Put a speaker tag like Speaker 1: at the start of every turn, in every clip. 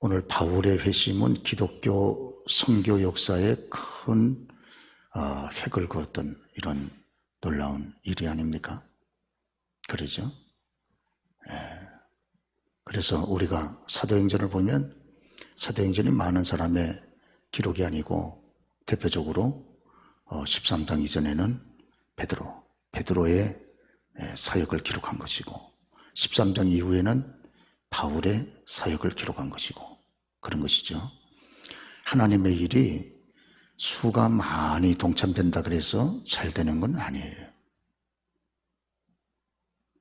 Speaker 1: 오늘 바울의 회심은 기독교 선교 역사에 큰 획을 그었던 이런 놀라운 일이 아닙니까? 그러죠? 그래서 우리가 사도행전을 보면 사도행전이 많은 사람의 기록이 아니고 대표적으로 13장 이전에는 베드로의 사역을 기록한 것이고 13장 이후에는 바울의 사역을 기록한 것이고 그런 것이죠. 하나님의 일이 수가 많이 동참된다 그래서 잘 되는 건 아니에요.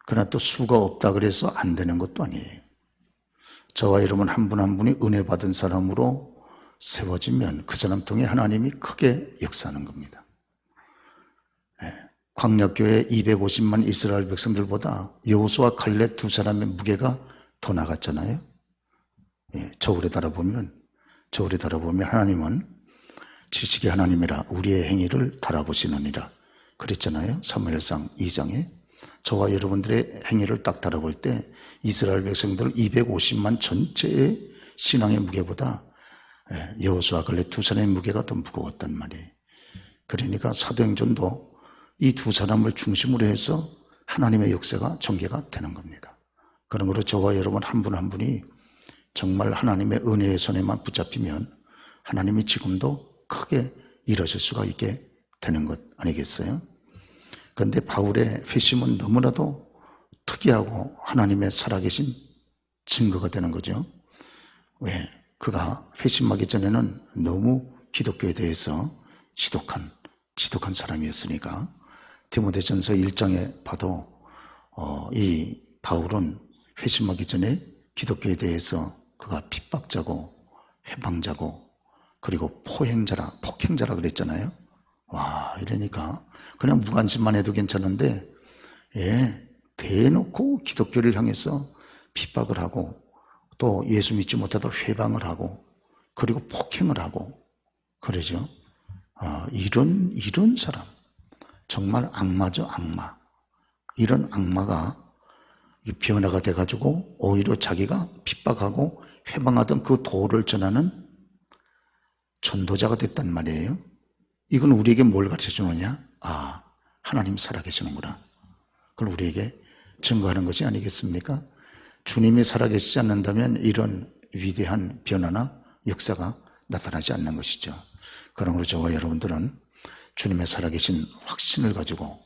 Speaker 1: 그러나 또 수가 없다 그래서 안 되는 것도 아니에요. 저와 여러분 한 분 한 분이 은혜 받은 사람으로 세워지면 그 사람 통해 하나님이 크게 역사하는 겁니다. 광야교회 250만 이스라엘 백성들보다 여호수아 갈렙 두 사람의 무게가 더 나갔잖아요. 저울에 달아보면 하나님은 지식의 하나님이라 우리의 행위를 달아보시느니라 그랬잖아요. 사무엘상 2장에 저와 여러분들의 행위를 딱 달아볼 때 이스라엘 백성들 250만 전체의 신앙의 무게보다 여호수아 갈렙 두 사람의 무게가 더 무거웠단 말이에요. 그러니까 사도행전도 이 두 사람을 중심으로 해서 하나님의 역사가 전개가 되는 겁니다. 그러므로 저와 여러분 한 분 한 분이 정말 하나님의 은혜의 손에만 붙잡히면 하나님이 지금도 크게 일하실 수가 있게 되는 것 아니겠어요? 그런데 바울의 회심은 너무나도 특이하고 하나님의 살아계신 증거가 되는 거죠. 왜? 그가 회심하기 전에는 너무 기독교에 대해서 지독한 사람이었으니까 디모데전서 1장에 봐도 이 바울은 회심하기 전에 기독교에 대해서 그가 핍박자고 해방자고 그리고 폭행자라 그랬잖아요. 와, 이러니까 그냥 무관심만 해도 괜찮은데 대놓고 기독교를 향해서 핍박을 하고 또 예수 믿지 못하도록 회방을 하고 그리고 폭행을 하고 그러죠. 이런 사람 정말 악마죠, 악마. 이런 악마가 변화가 돼가지고 오히려 자기가 핍박하고 회방하던 그 도를 전하는 전도자가 됐단 말이에요. 이건 우리에게 뭘 가르쳐주느냐? 하나님 살아계시는구나. 그걸 우리에게 증거하는 것이 아니겠습니까? 주님이 살아계시지 않는다면 이런 위대한 변화나 역사가 나타나지 않는 것이죠. 그러므로 저와 여러분들은 주님의 살아계신 확신을 가지고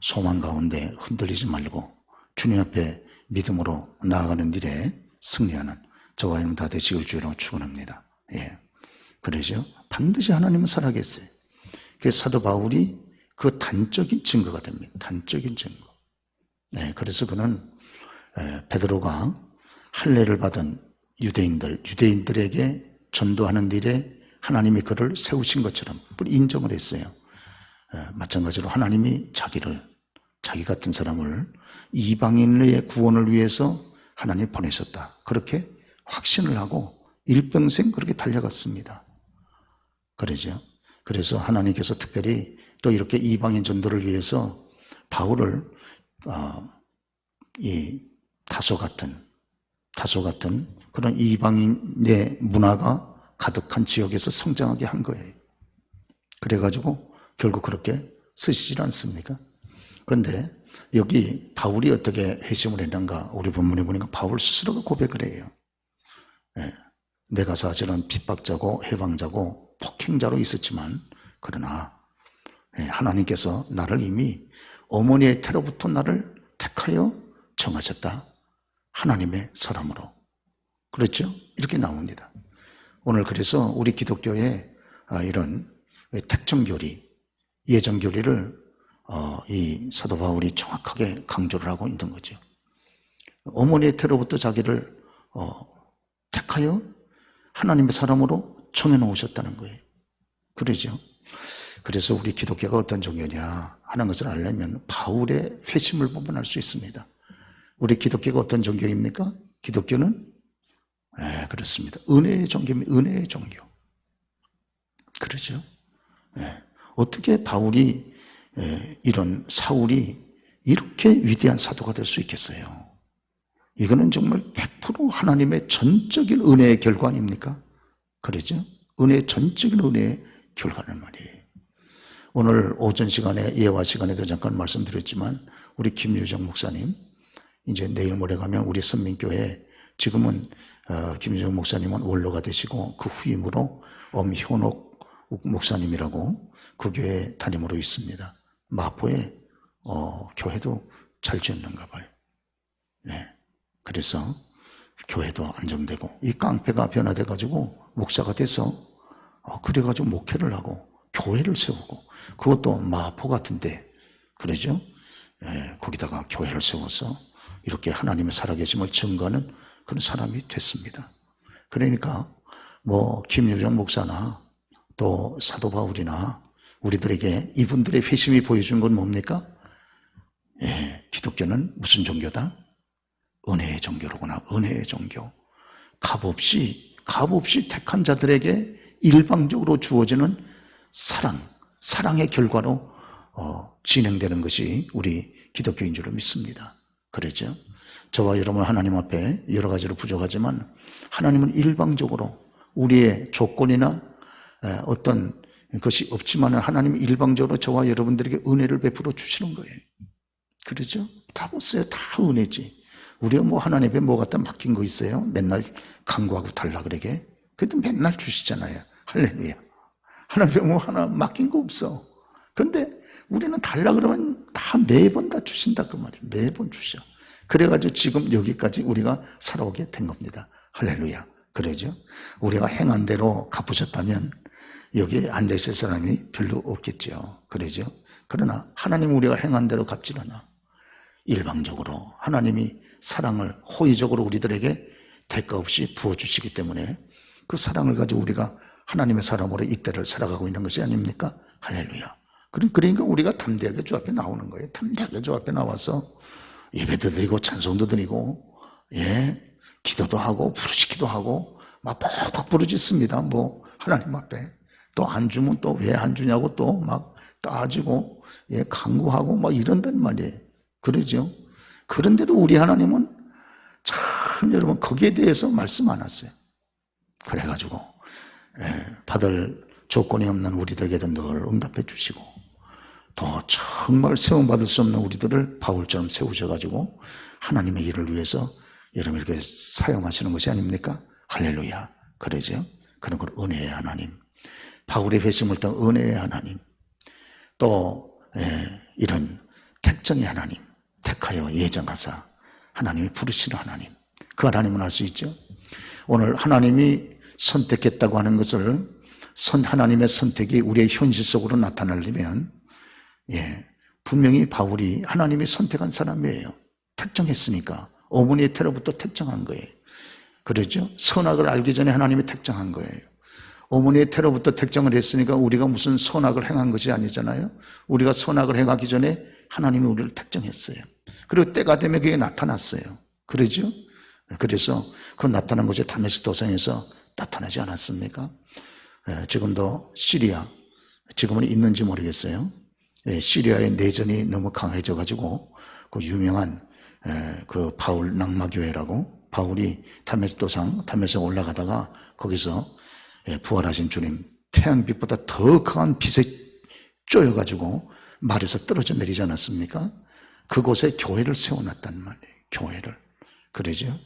Speaker 1: 소망 가운데 흔들리지 말고 주님 앞에 믿음으로 나아가는 일에 승리하는 저와 여러분 다 되시길 주로 축원합니다. 그러죠. 반드시 하나님은 살아계세요. 그래서 사도 바울이 그 단적인 증거가 됩니다. 단적인 증거. 그래서 그는 베드로가 할례를 받은 유대인들에게 전도하는 일에 하나님이 그를 세우신 것처럼 인정을 했어요. 마찬가지로 하나님이 자기 같은 사람을 이방인의 구원을 위해서 하나님이 보내셨다. 그렇게 확신을 하고 일평생 그렇게 달려갔습니다. 그러죠. 그래서 하나님께서 특별히 또 이렇게 이방인 전도를 위해서 바울을 이 다소 같은 그런 이방인의 문화가 가득한 지역에서 성장하게 한 거예요. 그래가지고 결국 그렇게 쓰시질 않습니까? 그런데 여기 바울이 어떻게 회심을 했는가? 우리 본문에 보니까 바울 스스로가 고백을 해요. 내가 사실은 핍박자고 해방자고 폭행자로 있었지만 그러나 하나님께서 나를 이미 어머니의 태로부터 나를 택하여 정하셨다. 하나님의 사람으로. 그렇죠? 이렇게 나옵니다. 오늘 그래서 우리 기독교의 이런 택정교리, 예정교리를 이 사도 바울이 정확하게 강조를 하고 있는 거죠. 어머니의 태로부터 자기를 택하여 하나님의 사람으로 정해놓으셨다는 거예요. 그러죠. 그래서 우리 기독교가 어떤 종교냐 하는 것을 알려면 바울의 회심을 보면 알 수 있습니다. 우리 기독교가 어떤 종교입니까? 기독교는 그렇습니다. 은혜의 종교입니다. 은혜의 종교. 그렇죠. 어떻게 바울이 이런 사울이 이렇게 위대한 사도가 될 수 있겠어요? 이거는 정말 100% 하나님의 전적인 은혜의 결과 아닙니까? 그러죠? 전적인 은혜의 결과란 말이에요. 오늘 오전 시간에, 예화 시간에도 잠깐 말씀드렸지만, 우리 김유정 목사님, 이제 내일 모레 가면 우리 선민교회, 지금은 김유정 목사님은 원로가 되시고, 그 후임으로 엄현옥 목사님이라고 그 교회 담임으로 있습니다. 마포에 교회도 잘 지었는가 봐요. 네. 그래서 교회도 안정되고, 이 깡패가 변화돼가지고 목사가 돼서 그래가지고 목회를 하고 교회를 세우고, 그것도 마포 같은데, 그러죠? 예, 거기다가 교회를 세워서 이렇게 하나님의 살아계심을 증거하는 그런 사람이 됐습니다. 그러니까 뭐 김유정 목사나 또 사도 바울이나 우리들에게 이분들의 회심이 보여준 건 뭡니까? 예, 기독교는 무슨 종교다? 은혜의 종교로구나. 은혜의 종교. 값없이 택한 자들에게 일방적으로 주어지는 사랑의 결과로 진행되는 것이 우리 기독교인 줄로 믿습니다. 그렇죠? 저와 여러분 하나님 앞에 여러 가지로 부족하지만, 하나님은 일방적으로 우리의 조건이나 어떤 것이 없지만 하나님이 일방적으로 저와 여러분들에게 은혜를 베풀어 주시는 거예요. 그렇죠? 다 보세요. 다 은혜지. 우리가 뭐 하나님 앞에 뭐 갖다 맡긴 거 있어요? 맨날 간구하고 달라 그러게. 그래도 맨날 주시잖아요. 할렐루야. 하나님 앞에 뭐 하나 맡긴 거 없어. 근데 우리는 달라 그러면 다 매번 다 주신다 그 말이에요. 매번 주셔. 그래가지고 지금 여기까지 우리가 살아오게 된 겁니다. 할렐루야. 그러죠? 우리가 행한 대로 갚으셨다면 여기에 앉아있을 사람이 별로 없겠죠. 그러죠? 그러나 하나님 우리가 행한 대로 갚질 않아. 일방적으로 하나님이 사랑을 호의적으로 우리들에게 대가 없이 부어주시기 때문에 그 사랑을 가지고 우리가 하나님의 사람으로 이때를 살아가고 있는 것이 아닙니까? 할렐루야. 그러니까 우리가 담대하게 주 앞에 나오는 거예요. 담대하게 주 앞에 나와서 예배도 드리고 찬송도 드리고, 예, 기도도 하고 부르짖기도 하고 막 벅벅 부르짖습니다. 뭐 하나님 앞에 또 안 주면 또 왜 안 주냐고 또 막 따지고, 예, 강구하고 막 이런단 말이에요. 그러죠? 그런데도 우리 하나님은 참 여러분 거기에 대해서 말씀 안 하세요. 그래가지고 받을 조건이 없는 우리들에게도 늘 응답해 주시고, 또 정말 세움받을 수 없는 우리들을 바울처럼 세우셔가지고 하나님의 일을 위해서 여러분 이렇게 사용하시는 것이 아닙니까? 할렐루야. 그러죠? 그런 걸 은혜의 하나님, 바울의 회심을 통한 은혜의 하나님, 또 이런 택정의 하나님, 택하여 예정하사 하나님이 부르시는 하나님, 그 하나님은 알 수 있죠. 오늘 하나님이 선택했다고 하는 것을, 하나님의 선택이 우리의 현실 속으로 나타나려면, 예, 분명히 바울이 하나님이 선택한 사람이에요. 택정했으니까. 어머니의 태로부터 택정한 거예요. 그렇죠? 선악을 알기 전에 하나님이 택정한 거예요. 어머니의 태로부터 택정을 했으니까 우리가 무슨 선악을 행한 것이 아니잖아요. 우리가 선악을 행하기 전에 하나님이 우리를 택정했어요. 그리고 때가 되면 그게 나타났어요. 그러죠? 그래서 그 나타난 것이 다메섹 도상에서 나타나지 않았습니까? 지금도 시리아, 지금은 있는지 모르겠어요. 시리아의 내전이 너무 강해져 가지고 그 유명한 그 바울 낙마교회라고, 바울이 다메섹 도상, 다메섹 올라가다가 거기서 부활하신 주님 태양빛보다 더 강한 빛에 쪼여가지고 말에서 떨어져 내리지 않았습니까? 그곳에 교회를 세워놨단 말이에요. 교회를. 그러죠?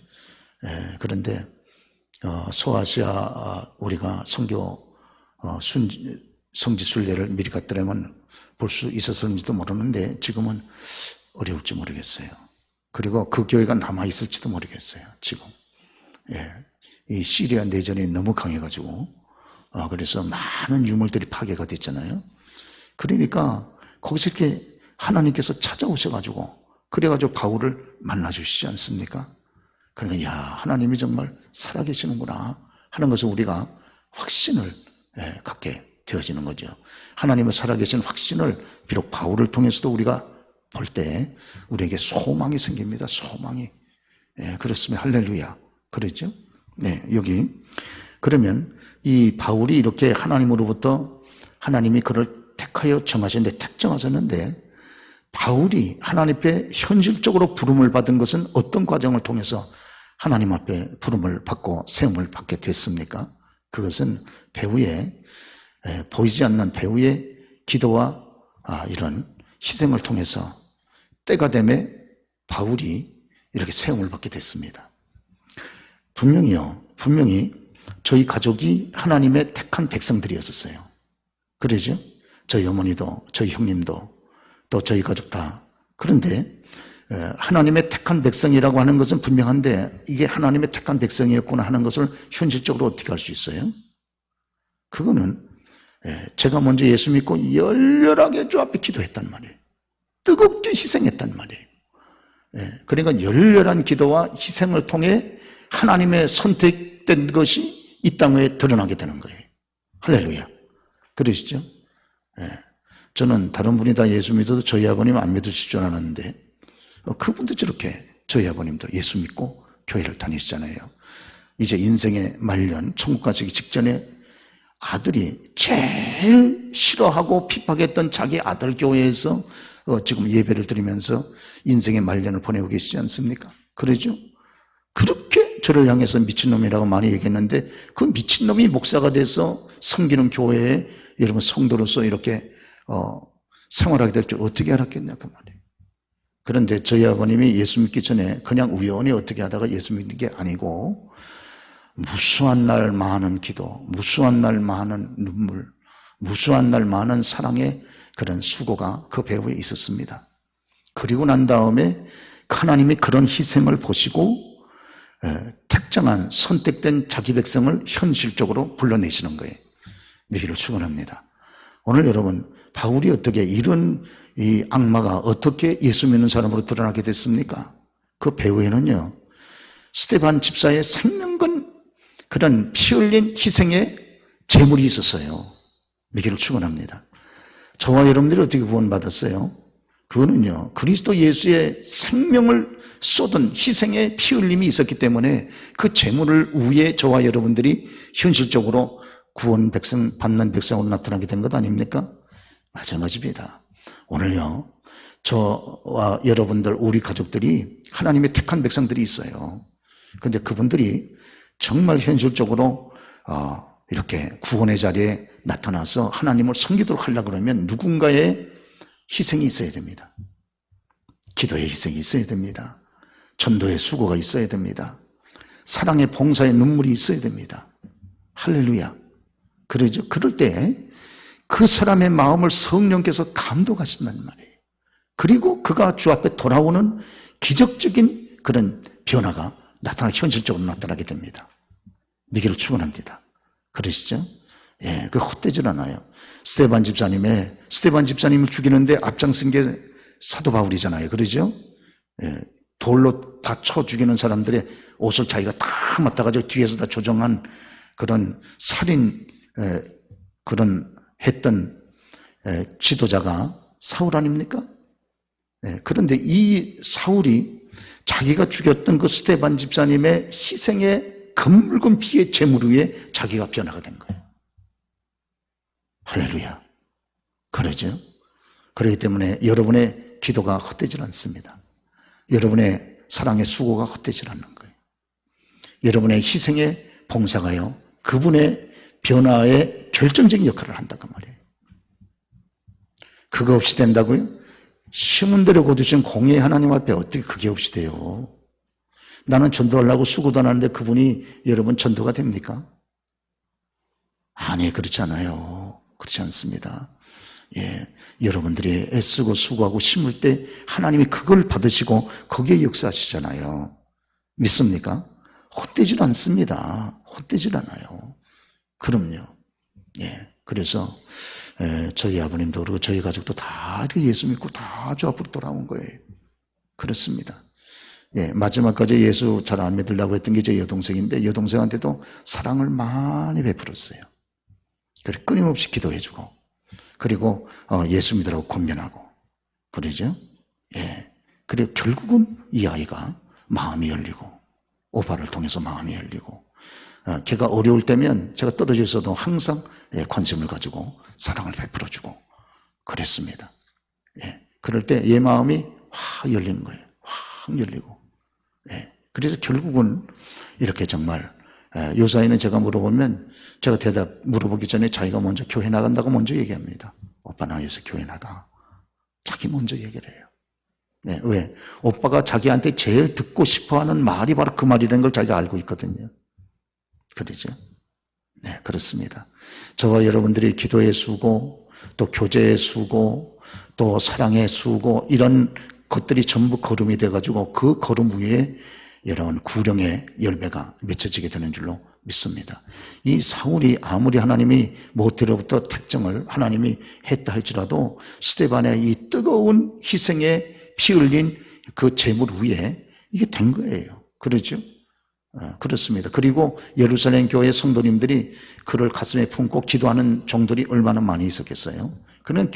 Speaker 1: 그런데 소아시아 우리가 선교 성지순례를 미리 갔더라면 볼 수 있었을지도 모르는데 지금은 어려울지 모르겠어요. 그리고 그 교회가 남아있을지도 모르겠어요. 지금. 이 시리아 내전이 너무 강해가지고 그래서 많은 유물들이 파괴가 됐잖아요. 그러니까 거기서 이렇게 하나님께서 찾아오셔가지고, 그래가지고 바울을 만나주시지 않습니까? 그러니까 야, 하나님이 정말 살아계시는구나 하는 것을 우리가 확신을 갖게 되어지는 거죠. 하나님의 살아계신 확신을 비록 바울을 통해서도 우리가 볼 때 우리에게 소망이 생깁니다. 소망이. 그렇으면 할렐루야. 그렇죠? 네, 여기. 그러면 이 바울이 이렇게 하나님으로부터 하나님이 그를 택하여 정하셨는데, 택정하셨는데 바울이 하나님 앞에 현실적으로 부름을 받은 것은 어떤 과정을 통해서 하나님 앞에 부름을 받고 세움을 받게 됐습니까? 그것은 배후의 보이지 않는 배후의 기도와 이런 희생을 통해서 때가 되매 바울이 이렇게 세움을 받게 됐습니다. 분명히 저희 가족이 하나님의 택한 백성들이었어요. 그러죠? 저희 어머니도 저희 형님도 또 저희 가족 다. 그런데 하나님의 택한 백성이라고 하는 것은 분명한데 이게 하나님의 택한 백성이었구나 하는 것을 현실적으로 어떻게 알 수 있어요? 그거는 제가 먼저 예수 믿고 열렬하게 주 앞에 기도했단 말이에요. 뜨겁게 희생했단 말이에요. 그러니까 열렬한 기도와 희생을 통해 하나님의 선택된 것이 이 땅에 드러나게 되는 거예요. 할렐루야. 그러시죠? 저는 다른 분이 다 예수 믿어도 저희 아버님 안 믿으실 줄 알았는데 그분도 저렇게 저희 아버님도 예수 믿고 교회를 다니시잖아요. 이제 인생의 말년 천국 가시기 직전에 아들이 제일 싫어하고 핍박했던 자기 아들 교회에서 지금 예배를 드리면서 인생의 말년을 보내고 계시지 않습니까? 그러죠? 그렇게 저를 향해서 미친놈이라고 많이 얘기했는데 그 미친놈이 목사가 돼서 섬기는 교회에 여러분 성도로서 이렇게 생활하게 될 줄 어떻게 알았겠냐 그 말이에요. 그런데 저희 아버님이 예수 믿기 전에 그냥 우연히 어떻게 하다가 예수 믿는 게 아니고 무수한 날 많은 기도, 무수한 날 많은 눈물, 무수한 날 많은 사랑의 그런 수고가 그 배후에 있었습니다. 그리고 난 다음에 하나님이 그런 희생을 보시고 택정한 선택된 자기 백성을 현실적으로 불러내시는 거예요. 믿기를 축원합니다. 오늘 여러분 바울이 어떻게 이런 이 악마가 어떻게 예수 믿는 사람으로 드러나게 됐습니까? 그 배후에는요 스데반 집사의 생명건 그런 피 흘린 희생의 제물이 있었어요. 믿기를 축원합니다. 저와 여러분들이 어떻게 구원받았어요? 그거는요 그리스도 예수의 생명을 쏟은 희생의 피 흘림이 있었기 때문에 그 제물을 위해 저와 여러분들이 현실적으로 구원 백성 받는 백성으로 나타나게 된 것 아닙니까? 마찬가지입니다. 오늘요 저와 여러분들 우리 가족들이 하나님의 택한 백성들이 있어요. 그런데 그분들이 정말 현실적으로 이렇게 구원의 자리에 나타나서 하나님을 섬기도록 하려고 그러면 누군가의 희생이 있어야 됩니다. 기도의 희생이 있어야 됩니다. 전도의 수고가 있어야 됩니다. 사랑의 봉사의 눈물이 있어야 됩니다. 할렐루야. 그러죠. 그럴 때 그 사람의 마음을 성령께서 감동하신단 말이에요. 그리고 그가 주 앞에 돌아오는 기적적인 그런 변화가 현실적으로 나타나게 됩니다. 믿기를 축원합니다. 그러시죠? 예, 그 헛되질 않아요. 스데반 집사님을 죽이는데 앞장선 게 사도 바울이잖아요. 그러죠? 예, 돌로 다 쳐 죽이는 사람들의 옷을 자기가 다 맡아가지고 뒤에서 다 조정한 그런 살인, 그런 했던 지도자가 사울 아닙니까? 예, 그런데 이 사울이 자기가 죽였던 그 스데반 집사님의 희생의 검붉은 피의 제물 위에 자기가 변화가 된 거예요. 할렐루야. 그러죠? 그렇기 때문에 여러분의 기도가 헛되질 않습니다. 여러분의 사랑의 수고가 헛되질 않는 거예요. 여러분의 희생의 봉사가요 그분의 변화에 결정적인 역할을 한다고 말이에요. 그거 없이 된다고요? 심은대로 거두신 공의 하나님 앞에 어떻게 그게 없이 돼요? 나는 전도하려고 수고도 안 하는데 그분이 여러분 전도가 됩니까? 아니, 그렇지 않아요. 그렇지 않습니다. 예, 여러분들이 애쓰고 수고하고 심을 때 하나님이 그걸 받으시고 거기에 역사하시잖아요. 믿습니까? 헛되질 않습니다. 헛되질 않아요. 그럼요. 예, 그래서 저희 아버님도 그리고 저희 가족도 다 예수 믿고 다 주 앞으로 돌아온 거예요. 그렇습니다. 예, 마지막까지 예수 잘 안 믿으려고 했던 게 제 여동생인데 여동생한테도 사랑을 많이 베풀었어요. 그리고 끊임없이 기도해주고 그리고 예수 믿으라고 권면하고 그러죠. 예, 그리고 결국은 이 아이가 마음이 열리고 오빠를 통해서 마음이 열리고 걔가 어려울 때면 제가 떨어져 있어도 항상 관심을 가지고 사랑을 베풀어주고 그랬습니다. 예, 그럴 때 얘 마음이 확 열린 거예요. 확 열리고. 예. 그래서 결국은 이렇게 정말 요사이는 제가 물어보면 제가 물어보기 전에 자기가 먼저 교회 나간다고 먼저 얘기합니다. 오빠 나와서 교회 나가. 자기 먼저 얘기를 해요. 네, 왜? 오빠가 자기한테 제일 듣고 싶어하는 말이 바로 그 말이라는 걸 자기가 알고 있거든요. 그러죠? 네, 그렇습니다. 저와 여러분들이 기도의 수고, 또 교제의 수고, 또 사랑의 수고, 이런 것들이 전부 거름이 돼가지고 그 거름 위에 여러분 구령의 열매가 맺혀지게 되는 줄로 믿습니다. 이 사울이 아무리 하나님이 모태로부터 택정을 하나님이 했다 할지라도 스데반의 이 뜨거운 희생에 피 흘린 그 제물 위에 이게 된 거예요. 그러죠? 그렇습니다. 그리고 예루살렘 교회 성도님들이 그를 가슴에 품고 기도하는 종들이 얼마나 많이 있었겠어요. 그는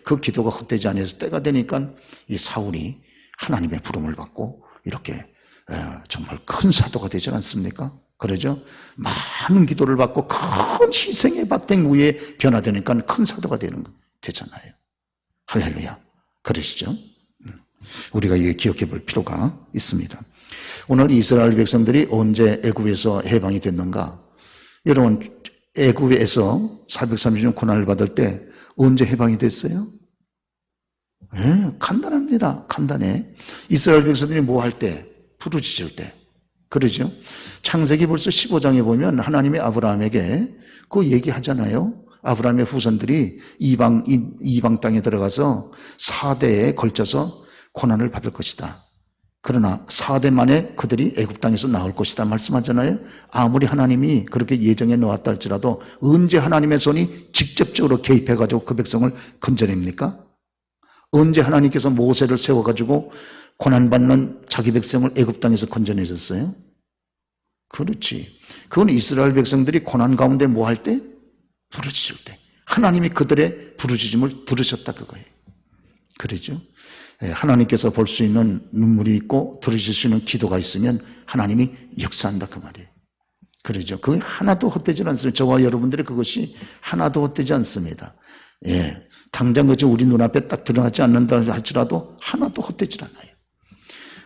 Speaker 1: 그 기도가 헛되지 않아서 때가 되니까 이 사울이 하나님의 부름을 받고 이렇게 정말 큰 사도가 되지 않습니까? 그러죠? 많은 기도를 받고 큰 희생의 바탕 위에 변화되니까 큰 사도가 되잖아요. 할렐루야. 그러시죠? 우리가 이게 기억해 볼 필요가 있습니다. 오늘 이스라엘 백성들이 언제 애굽에서 해방이 됐는가? 여러분, 애굽에서 430년 고난을 받을 때 언제 해방이 됐어요? 네, 간단합니다. 간단해. 이스라엘 백성들이 뭐 할 때? 부르짖을 때. 그러죠? 창세기 벌써 15장에 보면 하나님이 아브라함에게 그 얘기하잖아요. 아브라함의 후손들이 이방 땅에 들어가서 4대에 걸쳐서 고난을 받을 것이다. 그러나 4대 만에 그들이 애굽 땅에서 나올 것이다 말씀하잖아요. 아무리 하나님이 그렇게 예정해 놓았다 할지라도 언제 하나님의 손이 직접적으로 개입해가지고 그 백성을 건져냅니까? 언제 하나님께서 모세를 세워가지고 고난받는 자기 백성을 애굽 땅에서 건져내셨어요? 그렇지. 그건 이스라엘 백성들이 고난 가운데 뭐 할 때? 부르짖을 때. 하나님이 그들의 부르짖음을 들으셨다 그거예요. 그러죠? 하나님께서 볼 수 있는 눈물이 있고 들으실 수 있는 기도가 있으면 하나님이 역사한다 그 말이에요. 그러죠? 그게 하나도 헛되지 않습니다. 저와 여러분들의 그것이 하나도 헛되지 않습니다. 예. 당장 그저 우리 눈앞에 딱 드러나지 않는다 할지라도 하나도 헛되지 않아요.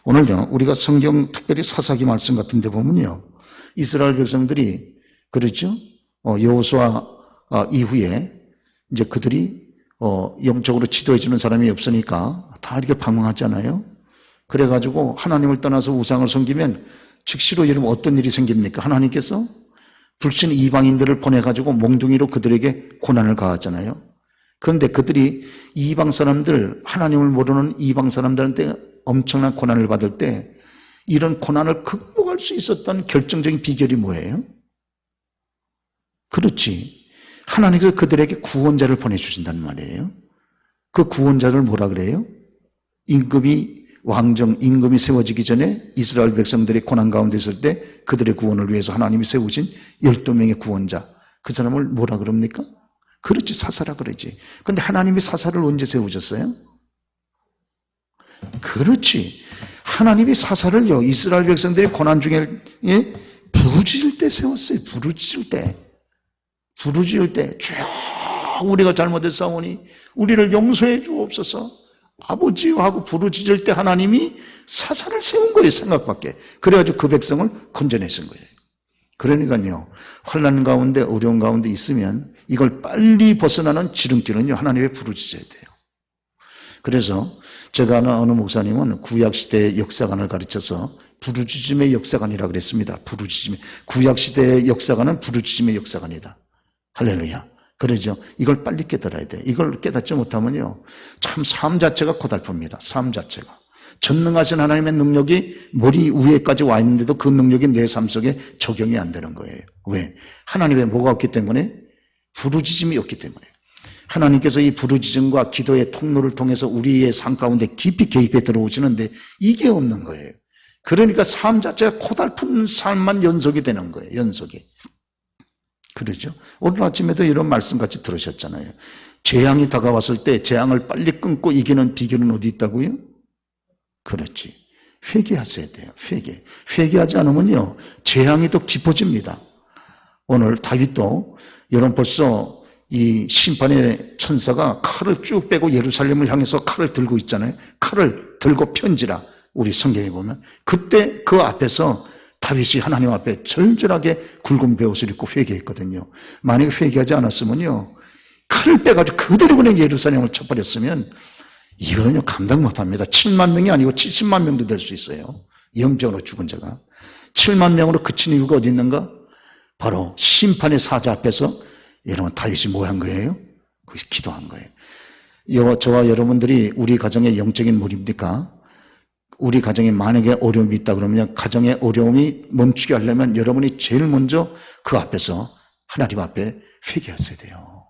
Speaker 1: 오늘요, 우리가 성경 특별히 사사기 말씀 같은 데 보면요, 이스라엘 백성들이, 그렇죠? 여호수아 이후에 이제 그들이 영적으로 지도해주는 사람이 없으니까 다 이렇게 방황하잖아요. 그래가지고 하나님을 떠나서 우상을 섬기면 즉시로 여러분 어떤 일이 생깁니까? 하나님께서 불신 이방인들을 보내가지고 몽둥이로 그들에게 고난을 가하잖아요. 그런데 그들이 이방 사람들, 하나님을 모르는 이방 사람들한테 엄청난 고난을 받을 때 이런 고난을 극복할 수 있었던 결정적인 비결이 뭐예요? 그렇지. 하나님께서 그들에게 구원자를 보내주신다는 말이에요. 그 구원자를 뭐라 그래요? 임금이 세워지기 전에 이스라엘 백성들이 고난 가운데 있을 때 그들의 구원을 위해서 하나님이 세우신 12명의 구원자. 그 사람을 뭐라 그럽니까? 그렇지, 사사라 그러지. 근데 하나님이 사사를 언제 세우셨어요? 그렇지. 하나님이 사사를요, 이스라엘 백성들이 고난 중에 부르짖을 때 세웠어요. 부르짖을 때, 쭉 우리가 잘못했사오니 우리를 용서해 주옵소서. 아버지요 하고 부르짖을 때 하나님이 사사를 세운 거예요, 생각밖에. 그래가지고 그 백성을 건져내신 거예요. 그러니까요, 환난 가운데 어려운 가운데 있으면 이걸 빨리 벗어나는 지름길은요, 하나님의 부르짖어야 돼요. 그래서 제가 아는 어느 목사님은 구약시대의 역사관을 가르쳐서 부르짖음의 역사관이라고 그랬습니다. 부르짖음의. 구약시대의 역사관은 부르짖음의 역사관이다. 할렐루야. 그러죠. 이걸 빨리 깨달아야 돼. 이걸 깨닫지 못하면요, 참 삶 자체가 고달픕니다. 삶 자체가. 전능하신 하나님의 능력이 머리 위에까지 와 있는데도 그 능력이 내 삶 속에 적용이 안 되는 거예요. 왜? 하나님의 뭐가 없기 때문에? 부르짖음이 없기 때문에. 하나님께서 이 부르짖음과 기도의 통로를 통해서 우리의 삶 가운데 깊이 개입해 들어오시는데 이게 없는 거예요. 그러니까 삶 자체가 고달픈 삶만 연속이 되는 거예요. 연속이. 그러죠. 오늘 아침에도 이런 말씀 같이 들으셨잖아요. 재앙이 다가왔을 때 재앙을 빨리 끊고 이기는 비결은 어디 있다고요? 그렇지. 회개하셔야 돼요. 회개하지 않으면요, 재앙이 더 깊어집니다. 오늘 다윗도 여러분 벌써 이 심판의 천사가 칼을 쭉 빼고 예루살렘을 향해서 칼을 들고 있잖아요. 칼을 들고 편지라 우리 성경에 보면 그때 그 앞에서 다윗이 하나님 앞에 절절하게 굵은 베옷을 입고 회개했거든요. 만약에 회개하지 않았으면요, 칼을 빼가지고 그대로 그냥 예루살렘을 쳐버렸으면 이거는요 감당 못합니다. 7만 명이 아니고 70만 명도 될 수 있어요. 영적으로 죽은 자가 7만 명으로 그친 이유가 어디 있는가? 바로 심판의 사자 앞에서 여러분 다윗이 뭐 한 거예요? 거기서 기도한 거예요. 저와 여러분들이 우리 가정의 영적인 물입니까? 우리 가정에 만약에 어려움이 있다 그러면 가정의 어려움이 멈추게 하려면 여러분이 제일 먼저 그 앞에서 하나님 앞에 회개하셔야 돼요.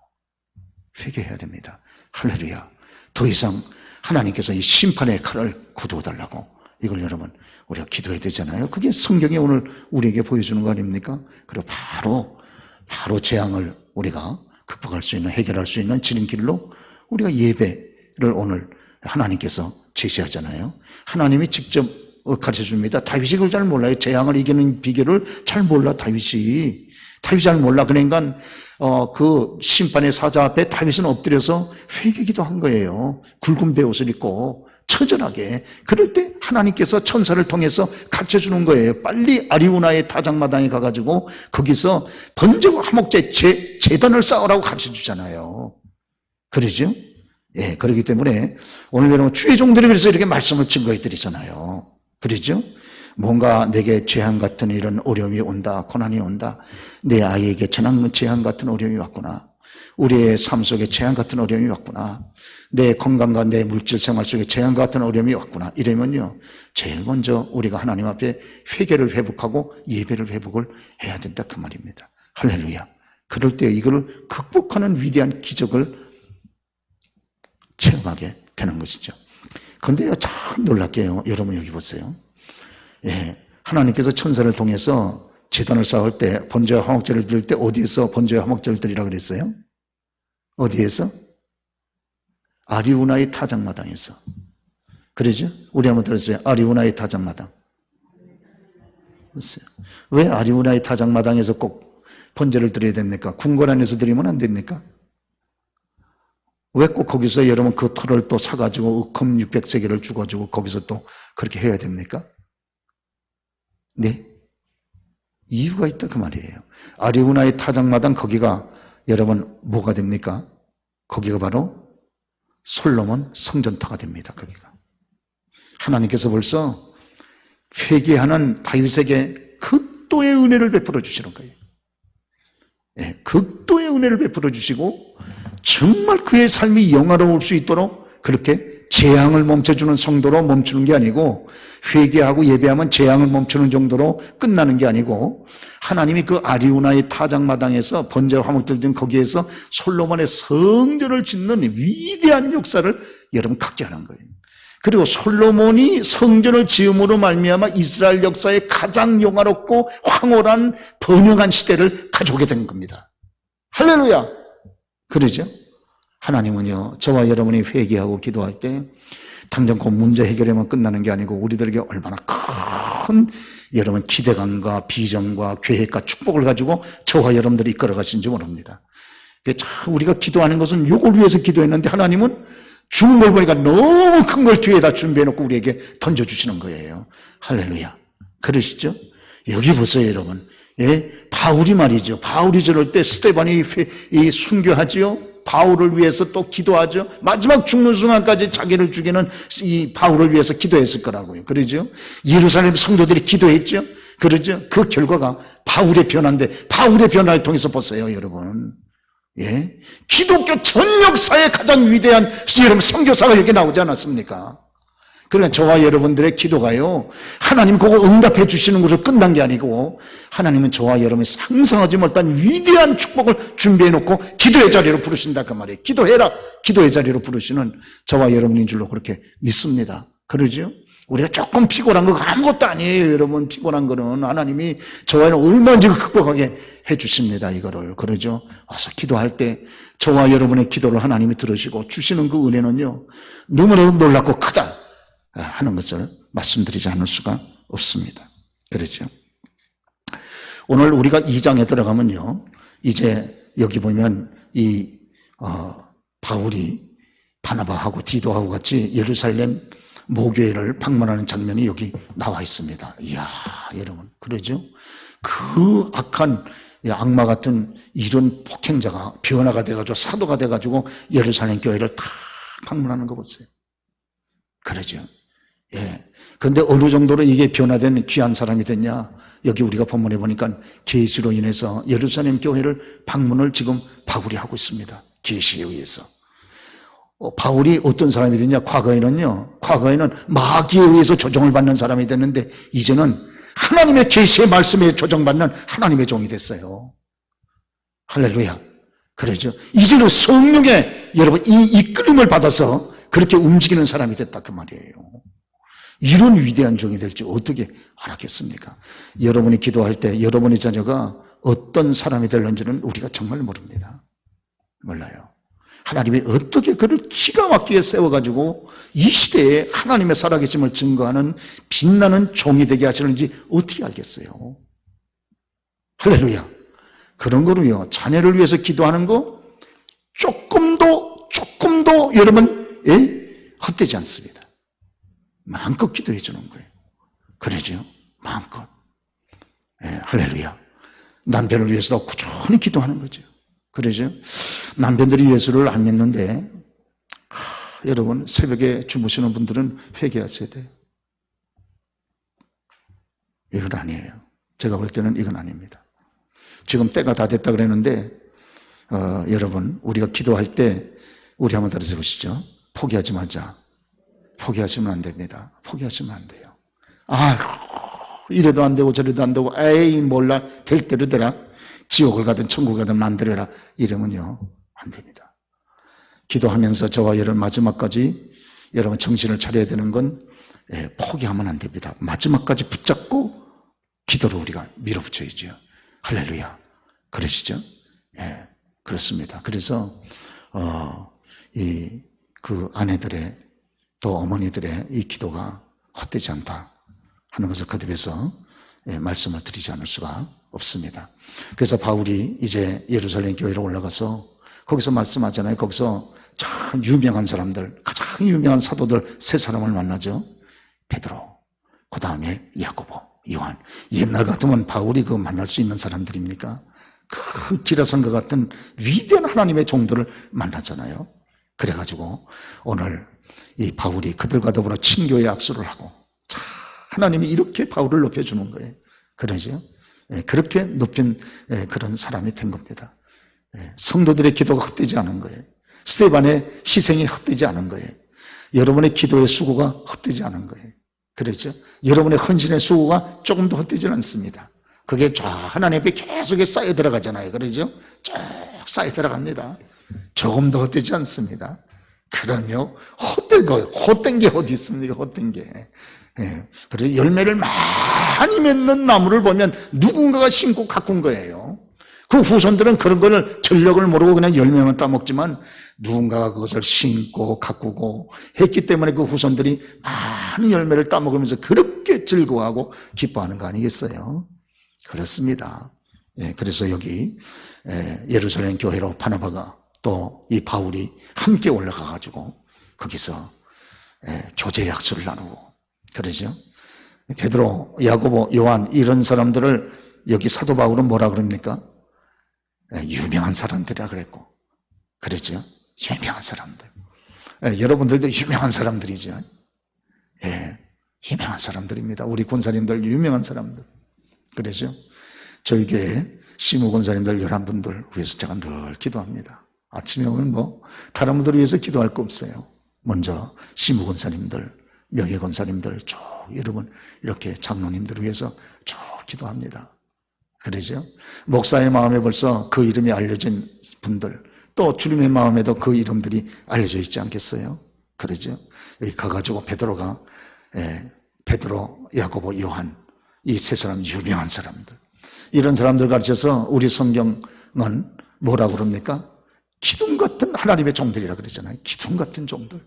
Speaker 1: 회개해야 됩니다. 할렐루야. 더 이상 하나님께서 이 심판의 칼을 거두어달라고 이걸 여러분 우리가 기도해야 되잖아요. 그게 성경이 오늘 우리에게 보여주는 거 아닙니까? 그리고 바로 재앙을 우리가 극복할 수 있는, 해결할 수 있는 지름길로 우리가 예배를 오늘 하나님께서 제시하잖아요. 하나님이 직접 가르쳐 줍니다. 다윗이 그걸 잘 몰라요. 재앙을 이기는 비결을 잘 몰라. 다윗이 잘 몰라. 그러니까 그 심판의 사자 앞에 다윗은 엎드려서 회개기도 한 거예요. 굵은 베옷을 입고 처절하게. 그럴 때 하나님께서 천사를 통해서 가르쳐주는 거예요. 빨리 아리우나의 타작마당에 가가지고 거기서 번제와 화목제 제단을 쌓으라고 가르쳐주잖아요. 그러죠? 예, 그렇기 때문에 오늘 여러분 주의 종들이 그래서 이렇게 말씀을 증거해 드리잖아요. 그러죠? 뭔가 내게 재앙 같은 이런 어려움이 온다, 고난이 온다. 내 아이에게 재앙 같은 어려움이 왔구나. 우리의 삶 속에 재앙 같은 어려움이 왔구나. 내 건강과 내 물질 생활 속에 재앙 같은 어려움이 왔구나. 이러면요, 제일 먼저 우리가 하나님 앞에 회개를 회복하고 예배를 회복을 해야 된다 그 말입니다. 할렐루야. 그럴 때 이걸 극복하는 위대한 기적을 체험하게 되는 것이죠. 그런데 참 놀랍게요. 여러분 여기 보세요. 예, 하나님께서 천사를 통해서 제단을 쌓을 때 번제와 화목제를 드릴 때 어디에서 번제와 화목제를 드리라 그랬어요? 어디에서? 아리우나의 타작마당에서. 그러죠? 우리 한번 들었어요. 아리우나의 타작마당. 왜 아리우나의 타작마당에서 꼭 번제를 드려야 됩니까? 궁궐 안에서 드리면 안 됩니까? 왜 꼭 거기서 여러분 그 털을 또 사가지고 금 600세겔을 주가지고 거기서 또 그렇게 해야 됩니까? 네. 이유가 있다 그 말이에요. 아리우나의 타작마당 거기가 여러분 뭐가 됩니까? 거기가 바로 솔로몬 성전터가 됩니다. 거기가. 하나님께서 벌써 회개하는 다윗에게 극도의 은혜를 베풀어 주시는 거예요. 네, 극도의 은혜를 베풀어 주시고 정말 그의 삶이 영화로울 수 있도록 그렇게 재앙을 멈춰주는 성도로 멈추는 게 아니고 회개하고 예배하면 재앙을 멈추는 정도로 끝나는 게 아니고 하나님이 그 아리우나의 타작마당에서 번제와 화목제를 든 거기에서 솔로몬의 성전을 짓는 위대한 역사를 여러분 갖게 하는 거예요. 그리고 솔로몬이 성전을 지음으로 말미암아 이스라엘 역사의 가장 영화롭고 황홀한 번영한 시대를 가져오게 된 겁니다. 할렐루야. 그러죠? 하나님은요, 저와 여러분이 회개하고 기도할 때 당장 그 문제 해결하면 끝나는 게 아니고 우리들에게 얼마나 큰 여러분 기대감과 비전과 계획과 축복을 가지고 저와 여러분들이 이끌어 가신지 모릅니다. 우리가 기도하는 것은 이걸 위해서 기도했는데 하나님은 주는 걸 보니까 너무 큰 걸 뒤에다 준비해 놓고 우리에게 던져주시는 거예요. 할렐루야. 그러시죠? 여기 보세요, 여러분. 예, 바울이 말이죠. 바울이 저럴 때 스데반이 순교하지요. 바울을 위해서 또 기도하죠. 마지막 죽는 순간까지 자기를 죽이는 이 바울을 위해서 기도했을 거라고요. 그러죠? 예루살렘 성도들이 기도했죠. 그러죠? 그 결과가 바울의 변화인데 바울의 변화를 통해서 보세요, 여러분. 예, 기독교 전 역사의 가장 위대한 여러분 선교사가 여기 나오지 않았습니까? 그러니까 저와 여러분들의 기도가요, 하나님 그거 응답해 주시는 것으로 끝난 게 아니고 하나님은 저와 여러분이 상상하지 못한 위대한 축복을 준비해 놓고 기도의 자리로 부르신다 그 말이에요. 기도해라. 기도의 자리로 부르시는 저와 여러분인 줄로 그렇게 믿습니다. 그러죠? 우리가 조금 피곤한 거 아무것도 아니에요. 여러분 피곤한 거는 하나님이 저와 얼마든지 극복하게 해 주십니다. 이거를. 그러죠? 와서 기도할 때 저와 여러분의 기도를 하나님이 들으시고 주시는 그 은혜는요, 너무나도 놀랍고 크다 하는 것을 말씀드리지 않을 수가 없습니다. 그렇죠? 오늘 우리가 2장에 들어가면요, 이제 여기 보면 이 바울이 바나바하고 디도하고 같이 예루살렘 모교회를 방문하는 장면이 여기 나와 있습니다. 이야, 여러분, 그러죠? 그 악한 악마 같은 이런 폭행자가 변화가 돼가지고 사도가 돼가지고 예루살렘 교회를 다 방문하는 거 보세요. 그러죠? 예. 근데 어느 정도로 이게 변화된 귀한 사람이 됐냐? 여기 우리가 본문에 보니까 계시로 인해서 예루살렘 교회를 방문을 지금 바울이 하고 있습니다. 계시에 의해서. 바울이 어떤 사람이 됐냐? 과거에는 마귀에 의해서 조정을 받는 사람이 됐는데 이제는 하나님의 계시의 말씀에 조정받는 하나님의 종이 됐어요. 할렐루야. 그러죠. 이제는 성령의 여러분 이 이끌림을 받아서 그렇게 움직이는 사람이 됐다 그 말이에요. 이런 위대한 종이 될지 어떻게 알았겠습니까? 여러분이 기도할 때 여러분의 자녀가 어떤 사람이 될는지는 우리가 정말 모릅니다. 몰라요. 하나님이 어떻게 그를 기가 막히게 세워가지고 이 시대에 하나님의 살아계심을 증거하는 빛나는 종이 되게 하시는지 어떻게 알겠어요? 할렐루야. 그런 거로요, 자녀를 위해서 기도하는 거 조금도 여러분 헛되지 않습니다. 마음껏 기도해 주는 거예요. 그러죠? 마음껏. 할렐루야. 남편을 위해서도 꾸준히 기도하는 거죠. 그러죠? 남편들이 예수를 안 믿는데 여러분 새벽에 주무시는 분들은 회개하셔야 돼요. 이건 아니에요. 제가 볼 때는 이건 아닙니다. 지금 때가 다 됐다 그랬는데 여러분 우리가 기도할 때 우리 한번 들어서 보시죠. 포기하지 말자. 포기하시면 안 됩니다. 포기하시면 안 돼요. 이래도 안 되고 저래도 안 되고 에이 몰라 될 대로 되라. 지옥을 가든 천국을 가든 만들어라. 이러면요 안 됩니다. 기도하면서 저와 여러분 마지막까지 여러분 정신을 차려야 되는 건 포기하면 안 됩니다. 마지막까지 붙잡고 기도로 우리가 밀어붙여야죠. 할렐루야. 그러시죠? 예, 그렇습니다. 그래서 그 아내들의 또 어머니들의 이 기도가 헛되지 않다 하는 것을 거듭해서 말씀을 드리지 않을 수가 없습니다. 그래서 바울이 이제 예루살렘 교회로 올라가서 거기서 말씀하잖아요. 거기서 참 유명한 사람들, 가장 유명한 사도들 세 사람을 만나죠. 베드로, 그 다음에 야고보, 요한. 옛날 같으면 바울이 그 만날 수 있는 사람들입니까? 그 기라성과 같은 위대한 하나님의 종들을 만났잖아요. 그래가지고 오늘 이 바울이 그들과 더불어 친교의 악수를 하고 참 하나님이 이렇게 바울을 높여주는 거예요. 그러죠? 그렇게 높인 그런 사람이 된 겁니다. 성도들의 기도가 헛되지 않은 거예요. 스데반의 희생이 헛되지 않은 거예요. 여러분의 기도의 수고가 헛되지 않은 거예요. 그렇죠? 여러분의 헌신의 수고가 조금도 헛되지 않습니다. 그게 쫙 하나님 앞에 계속 쌓여 들어가잖아요. 그러죠? 쭉 쌓여 들어갑니다. 조금도 헛되지 않습니다. 그럼요, 헛된 게 어디 있습니까? 헛된 게. 그래서 열매를 많이 맺는 나무를 보면 누군가가 심고 가꾼 거예요. 그 후손들은 그런 거를 전력을 모르고 그냥 열매만 따먹지만 누군가가 그것을 심고 가꾸고 했기 때문에 그 후손들이 많은 열매를 따먹으면서 그렇게 즐거워하고 기뻐하는 거 아니겠어요? 그렇습니다. 그래서 여기 예루살렘 교회로 바나바가 또 이 바울이 함께 올라가가지고 거기서 교제 약수를 나누고 그러죠. 베드로, 야고보, 요한 이런 사람들을 여기 사도 바울은 뭐라 그럽니까? 유명한 사람들이라 그랬고 그랬죠. 유명한 사람들. 여러분들도 유명한 사람들이죠. 유명한 사람들입니다. 우리 권사님들 유명한 사람들. 그러죠. 저희 교회 시무 권사님들 11분들 위해서 제가 늘 기도합니다. 아침에 오면 다른 분들을 위해서 기도할 거 없어요. 먼저 시무 권사님들, 명예 권사님들 쭉 여러분 이렇게 장로님들을 위해서 쭉 기도합니다. 그러죠? 목사의 마음에 벌써 그 이름이 알려진 분들 또 주님의 마음에도 그 이름들이 알려져 있지 않겠어요? 그러죠? 여기 가가지고 베드로가 베드로, 야고보, 요한 이 세 사람 유명한 사람들 이런 사람들 가르쳐서 우리 성경은 뭐라고 그럽니까? 기둥 같은 하나님의 종들이라 그랬잖아요. 기둥 같은 종들.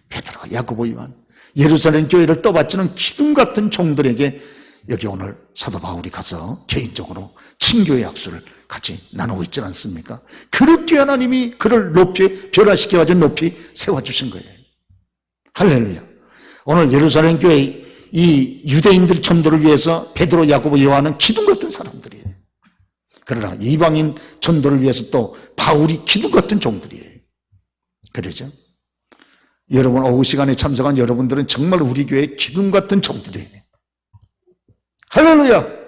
Speaker 1: 베드로, 야고보, 요한. 예루살렘 교회를 떠받치는 기둥 같은 종들에게 여기 오늘 사도 바울이 가서 개인적으로 친교의 약수를 같이 나누고 있지 않습니까? 그렇게 하나님이 그를 높이 변화시켜가지고 높이 세워주신 거예요. 할렐루야. 오늘 예루살렘 교회 이 유대인들 전도를 위해서 베드로, 야고보, 요한은 기둥 같은 사람들이에요. 그러나 이방인 전도를 위해서 또 바울이 기둥 같은 종들이에요. 그러죠? 여러분 오후 시간에 참석한 여러분들은 정말 우리 교회의 기둥 같은 종들이에요. 할렐루야.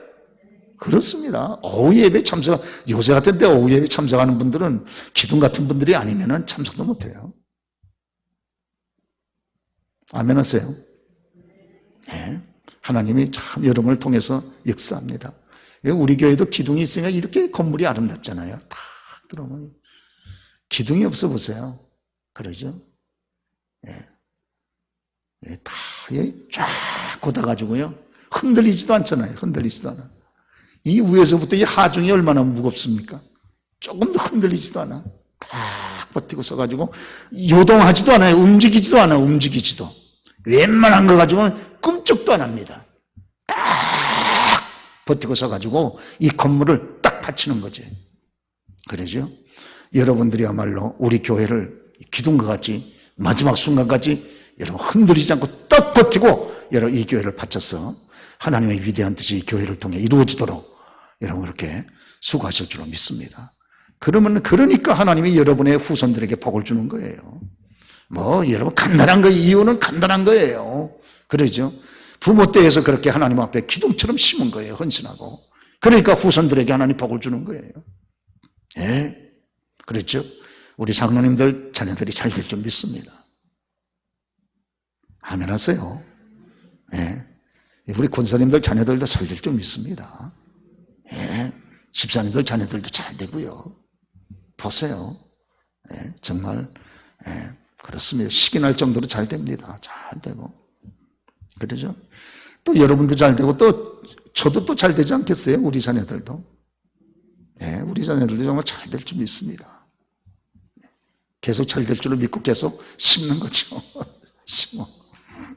Speaker 1: 그렇습니다. 오후 예배 참석, 요새 같은 때 오후 예배 참석하는 분들은 기둥 같은 분들이 아니면 참석도 못해요. 아멘 하세요. 네. 하나님이 참 여러분을 통해서 역사합니다. 우리 교회도 기둥이 있으니까 이렇게 건물이 아름답잖아요. 딱 들어오면 기둥이 없어 보세요. 그러죠? 예. 예, 다 쫙 걷어가지고요. 흔들리지도 않잖아요. 흔들리지도 않아. 이 위에서부터 이 하중이 얼마나 무겁습니까? 조금도 흔들리지도 않아. 딱 버티고 서가지고 요동하지도 않아요. 움직이지도 않아. 움직이지도. 웬만한 거 가지고는 꿈쩍도 안 합니다. 딱 버티고 서가지고 이 건물을 딱 받치는 거지. 그러죠? 여러분들이야말로 우리 교회를 기둥과 같이 마지막 순간까지 여러분 흔들리지 않고 딱 버티고 여러분 이 교회를 바쳐서 하나님의 위대한 뜻이 이 교회를 통해 이루어지도록 여러분 그렇게 수고하실 줄로 믿습니다. 그러니까 하나님이 여러분의 후손들에게 복을 주는 거예요. 여러분 간단한 거, 이유는 간단한 거예요. 그러죠? 부모 때에서 그렇게 하나님 앞에 기둥처럼 심은 거예요. 헌신하고. 그러니까 후손들에게 하나님 복을 주는 거예요. 예. 그렇죠? 우리 장로님들 자녀들이 잘 될 줄 믿습니다. 아멘 하세요. 예. 우리 권사님들 자녀들도 잘 될 줄 믿습니다. 예. 집사님들 자녀들도 잘 되고요. 보세요. 예. 정말 예. 그렇습니다. 시기 날 정도로 잘 됩니다. 잘 되고. 그러죠? 또 여러분도 잘 되고 또 저도 또 잘 되지 않겠어요? 우리 자녀들도. 예. 우리 자녀들도 정말 잘 될 줄 믿습니다. 계속 잘 될 줄을 믿고 계속 심는 거죠. 심어.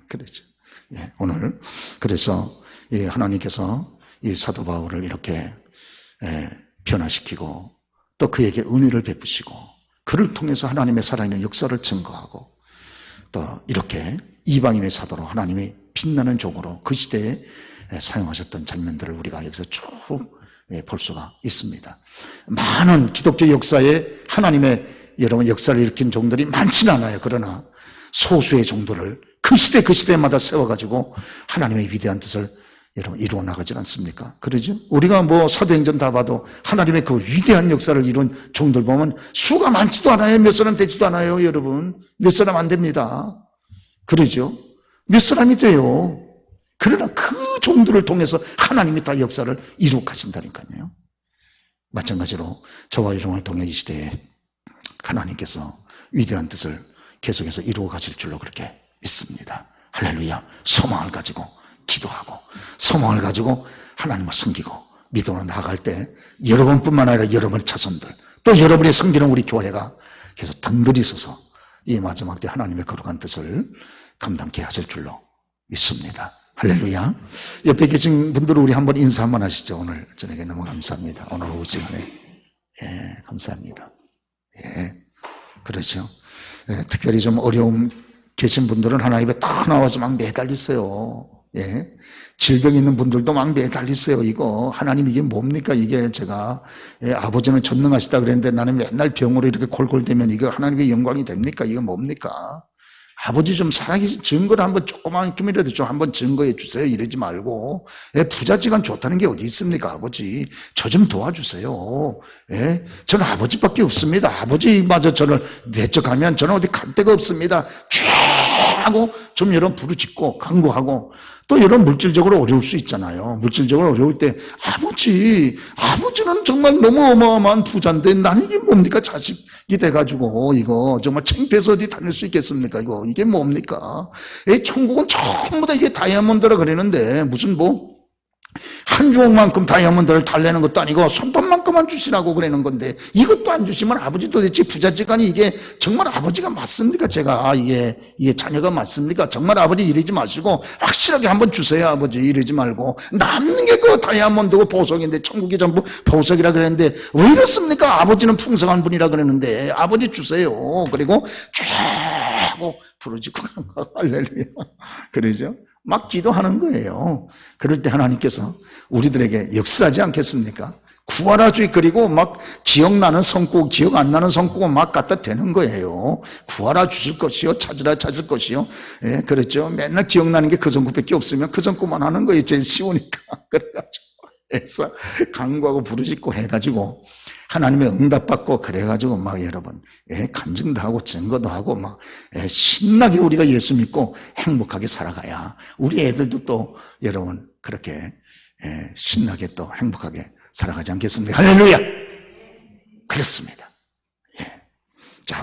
Speaker 1: 그렇죠. 예, 오늘 그래서 하나님께서 이 사도 바울을 이렇게 변화시키고 또 그에게 은혜를 베푸시고 그를 통해서 하나님의 살아있는 역사를 증거하고 또 이렇게 이방인의 사도로 하나님의 빛나는 종으로 그 시대에 사용하셨던 장면들을 우리가 여기서 쭉 볼 수가 있습니다. 많은 기독교 역사에 하나님의 여러분 역사를 일으킨 종들이 많지는 않아요. 그러나 소수의 종들을 그 시대마다 세워가지고 하나님의 위대한 뜻을 여러분 이루어 나가지 않습니까? 그러죠? 우리가 사도행전 다 봐도 하나님의 그 위대한 역사를 이룬 종들 보면 수가 많지도 않아요. 몇 사람 되지도 않아요, 여러분. 몇 사람 안 됩니다. 그러죠? 몇 사람이 돼요. 그러나 그 종들을 통해서 하나님이 다 역사를 이루어 가신다니까요. 마찬가지로 저와 여러분을 통해 이 시대에 하나님께서 위대한 뜻을 계속해서 이루어 가실 줄로 그렇게 믿습니다. 할렐루야. 소망을 가지고 기도하고 소망을 가지고 하나님을 섬기고 믿음으로 나아갈 때 여러분뿐만 아니라 여러분의 자손들 또 여러분의 섬기는 우리 교회가 계속 든든히 서서 이 마지막 때 하나님의 거룩한 뜻을 감당케 하실 줄로 믿습니다. 할렐루야. 옆에 계신 분들은 우리 한번 인사 한번 하시죠. 오늘 저녁에 너무 감사합니다. 오늘 오후 시간에 예, 감사합니다. 예, 그렇죠. 예, 특별히 좀 어려움 계신 분들은 하나님에 다 나와서 막 매달리세요. 예. 질병 있는 분들도 막 매달리세요. 이거 하나님 이게 뭡니까? 이게 제가 아버지는 전능하시다 그랬는데 나는 맨날 병으로 이렇게 골골대면 이거 하나님의 영광이 됩니까? 이거 뭡니까? 아버지 좀 살아계신 증거를 한번 조그만큼이라도 좀 한번 증거해 주세요. 이러지 말고. 부자지간 좋다는 게 어디 있습니까? 아버지 저 좀 도와주세요. 예? 저는 아버지밖에 없습니다. 아버지마저 저를 배척하면 저는 어디 갈 데가 없습니다. 하고 좀 여러분 부르짖고 간구하고 또 이런 물질적으로 어려울 수 있잖아요. 물질적으로 어려울 때 아버지는 정말 너무 어마어마한 부자인데 나는 이게 뭡니까? 자식이 돼가지고 이거 정말 창피해서 어디 다닐 수 있겠습니까? 이게 뭡니까? 천국은 전부 다 이게 다이아몬드라 그러는데 무슨 한 주먹만큼 다이아몬드를 달래는 것도 아니고 손톱만큼만 주시라고 그러는 건데 이것도 안 주시면 아버지 도대체 부잣집간이 이게 정말 아버지가 맞습니까? 제가 이게 자녀가 맞습니까? 정말 아버지 이러지 마시고 확실하게 한번 주세요. 아버지 이러지 말고 남는 게 그 다이아몬드고 보석인데 천국이 전부 보석이라 그랬는데 왜 이렇습니까? 아버지는 풍성한 분이라 그러는데 아버지 주세요. 그리고 쭉 부르짖고 간 거. 할렐루야. 그러죠? 막 기도하는 거예요. 그럴 때 하나님께서 우리들에게 역사하지 않겠습니까? 구하라 주의. 그리고 막 기억나는 성구, 기억 안 나는 성구가 막 갖다 대는 거예요. 구하라 주실 것이요, 찾으라 찾을 것이요. 예, 그렇죠. 맨날 기억나는 게 그 성구밖에 없으면 그 성구만 하는 거예요. 제일 쉬우니까. 그래가지고 해서 간구하고 부르짖고 해가지고 하나님의 응답받고 그래가지고 막 여러분 간증도 하고 증거도 하고 막 신나게 우리가 예수 믿고 행복하게 살아가야 우리 애들도 또 여러분 그렇게 신나게 또 행복하게 살아가지 않겠습니까? 할렐루야. 그렇습니다.